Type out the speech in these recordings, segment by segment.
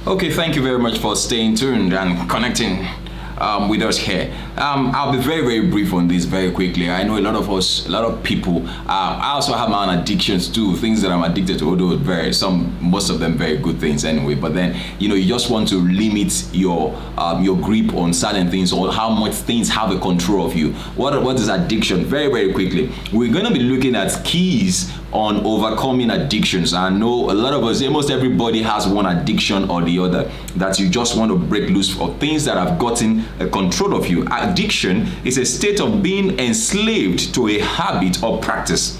Okay, thank you very much for staying tuned and connecting with us here. I'll be very, very brief on this very quickly. I know a lot of us, a lot of people. I also have my own addictions too, things that I'm addicted to, although most of them very good things anyway. But then, you just want to limit your grip on certain things or how much things have a control of you. What is addiction? Very, very quickly, we're going to be looking at keys on overcoming addictions. I know a lot of us, almost everybody has one addiction or the other that you just want to break loose for, things that have gotten a control of you. Addiction is a state of being enslaved to a habit or practice.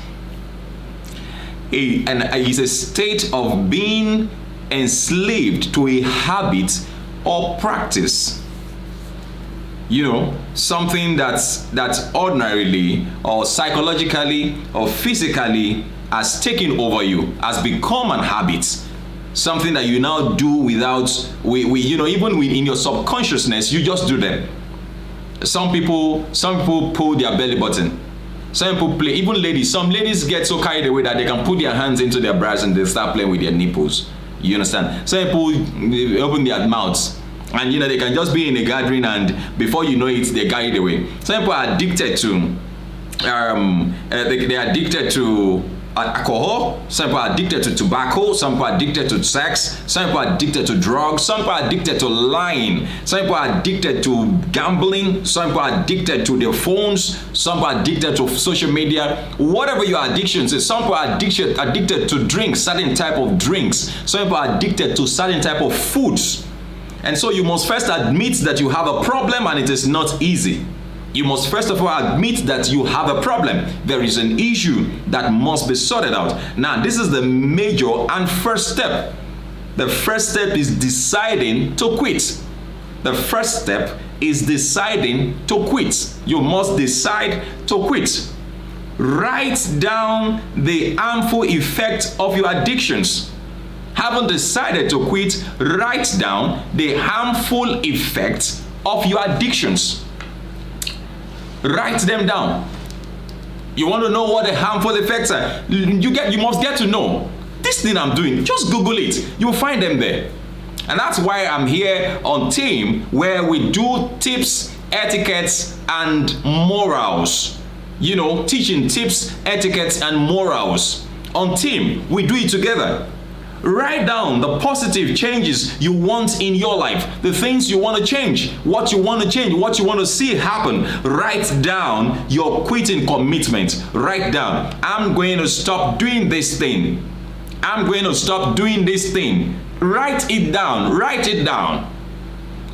And it's a state of being enslaved to a habit or practice. Something that's ordinarily or psychologically or physically has taken over you, has become an habit, something that you now do without, even in your subconsciousness, you just do them. Some people pull their belly button. Some people play, even ladies, some ladies get so carried away that they can put their hands into their bras and they start playing with their nipples. You understand? Some people open their mouths and they can just be in a gathering and before you know it, they're carried away. Some people are addicted to, they're addicted to alcohol, some people are addicted to tobacco, some people are addicted to sex, some people are addicted to drugs, some people are addicted to lying, some people are addicted to gambling, some people are addicted to their phones, some people are addicted to social media. Whatever your addictions is, some people are addicted to drinks, certain type of drinks, some people are addicted to certain type of foods. And so you must first admit that you have a problem, and it is not easy. You must first of all admit that you have a problem. There is an issue that must be sorted out. Now, this is the major and first step. The first step is deciding to quit. The first step is deciding to quit. You must decide to quit. Write down the harmful effects of your addictions. Having decided to quit, write down the harmful effects of your addictions. Write them down. You want to know what the harmful effects are? You must get to know. This thing I'm doing, just Google it. You'll find them there. And that's why I'm here on team, where we do tips, etiquettes, and morals. Teaching tips, etiquettes, and morals. On team, we do it together. Write down the positive changes you want in your life, the things you want to change, what you want to change, what you want to see happen. Write down your quitting commitment. Write down, I'm going to stop doing this thing. I'm going to stop doing this thing. Write it down. Write it down.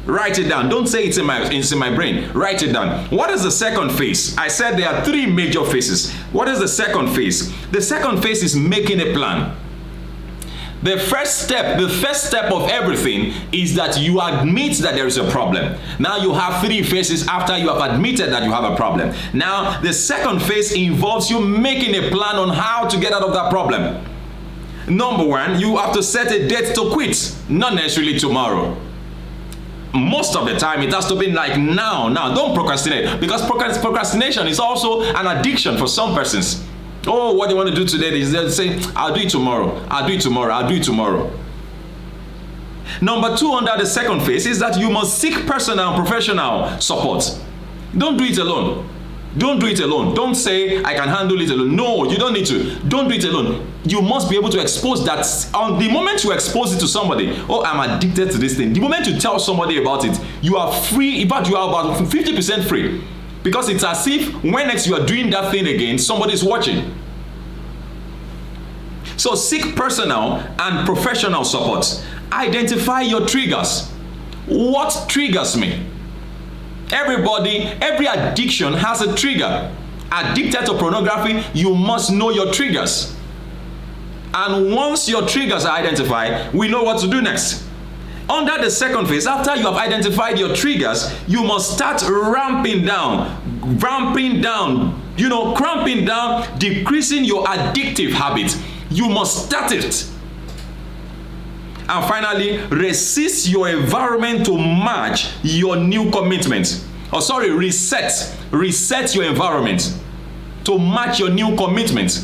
Write it down. Don't say it's in my brain. Write it down. What is the second phase? I said there are three major phases. What is the second phase? The second phase is making a plan. The first step of everything is that you admit that there is a problem. Now you have three phases after you have admitted that you have a problem. Now the second phase involves you making a plan on how to get out of that problem. Number one, you have to set a date to quit, not necessarily tomorrow. Most of the time it has to be like now. Don't procrastinate, because procrastination is also an addiction for some persons. Oh, what they want to do today is they'll say, I'll do it tomorrow, I'll do it tomorrow, I'll do it tomorrow. Number two, under the second phase, is that you must seek personal and professional support. Don't do it alone. Don't do it alone. Don't say, I can handle it alone. No, you don't need to. Don't do it alone. You must be able to expose that. On the moment you expose it to somebody, oh, I'm addicted to this thing. The moment you tell somebody about it, you are free. In fact, you are about 50% free. Because it's as if when next you are doing that thing again, somebody is watching. So seek personal and professional support. Identify your triggers. What triggers me? Every addiction has a trigger. Addicted to pornography, you must know your triggers. And once your triggers are identified, we know what to do next. Under the second phase, after you have identified your triggers, you must start ramping down, cramping down, decreasing your addictive habit. You must start it. And finally, resist your environment to match your new commitment. Reset your environment to match your new commitment.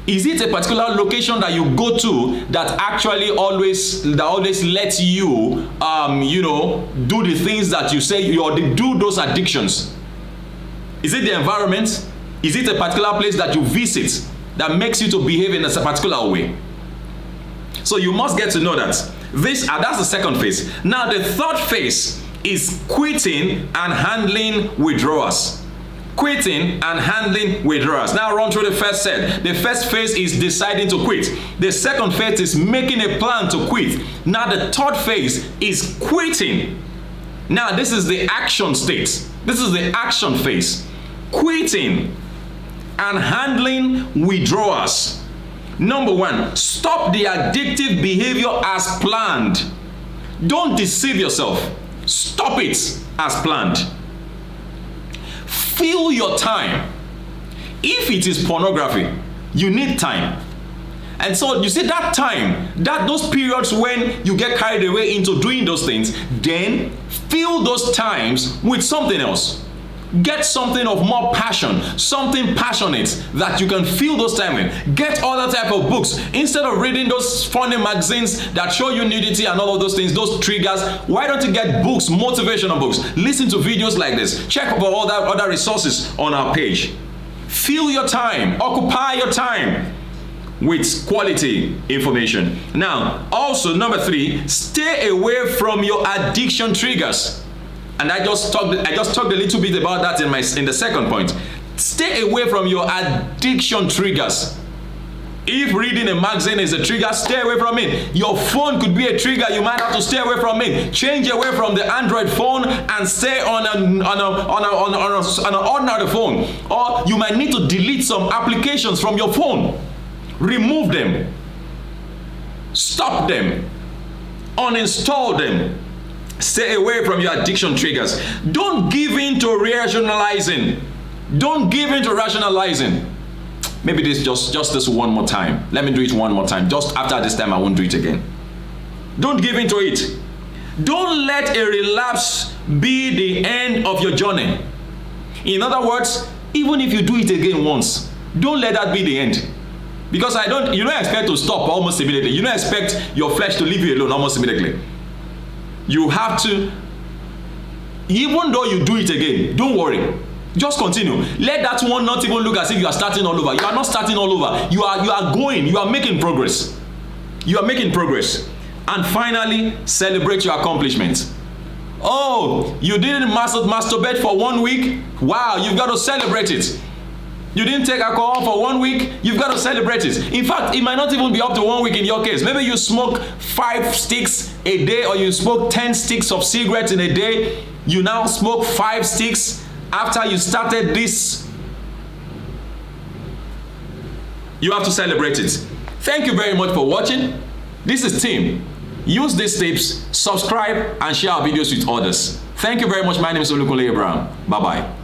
Is it a particular location that you go to that actually always lets you, do the things that you say, or do those addictions? Is it the environment? Is it a particular place that you visit that makes you to behave in a particular way? So you must get to know that. That's the second phase. Now the third phase is quitting and handling withdrawals. Quitting and handling withdrawals. Now run through the first set. The first phase is deciding to quit. The second phase is making a plan to quit. Now the third phase is quitting. Now this is the action state. This is the action phase. Quitting and handling withdrawals. Number one, stop the addictive behavior as planned. Don't deceive yourself. Stop it as planned. Fill your time. If it is pornography, you need time. And so you see that time, those periods when you get carried away into doing those things, then fill those times with something else. Get something of more passion, something passionate that you can fill those time in. Get other type of books. Instead of reading those funny magazines that show you nudity and all of those things, those triggers, why don't you get books, motivational books? Listen to videos like this. Check for all that other resources on our page. Fill your time, occupy your time with quality information. Now, also number 3, stay away from your addiction triggers. And I just talked a little bit about that in the second point. Stay away from your addiction triggers. If reading a magazine is a trigger, stay away from it. Your phone could be a trigger. You might have to stay away from it. Change away from the Android phone and stay on an ordinary phone. Or you might need to delete some applications from your phone. Remove them. Stop them. Uninstall them. Stay away from your addiction triggers. Don't give in to rationalizing. Don't give in to rationalizing. Maybe this just this one more time. Let me do it one more time. Just after this time, I won't do it again. Don't give in to it. Don't let a relapse be the end of your journey. In other words, even if you do it again once, don't let that be the end. Because you don't expect to stop almost immediately. You don't expect your flesh to leave you alone almost immediately. You have to, even though you do it again, don't worry. Just continue. Let that one not even look as if you are starting all over. You are not starting all over. You are going. You are making progress. You are making progress. And finally, celebrate your accomplishments. Oh, you didn't masturbate for 1 week? Wow, you've got to celebrate it. You didn't take alcohol for 1 week, you've got to celebrate it. In fact, it might not even be up to 1 week in your case. Maybe you smoke 5 sticks a day, or you smoke 10 sticks of cigarettes in a day. You now smoke 5 sticks after you started this. You have to celebrate it. Thank you very much for watching. This is Tim. Use these tips, subscribe, and share our videos with others. Thank you very much. My name is Olukunle Abraham. Bye-bye.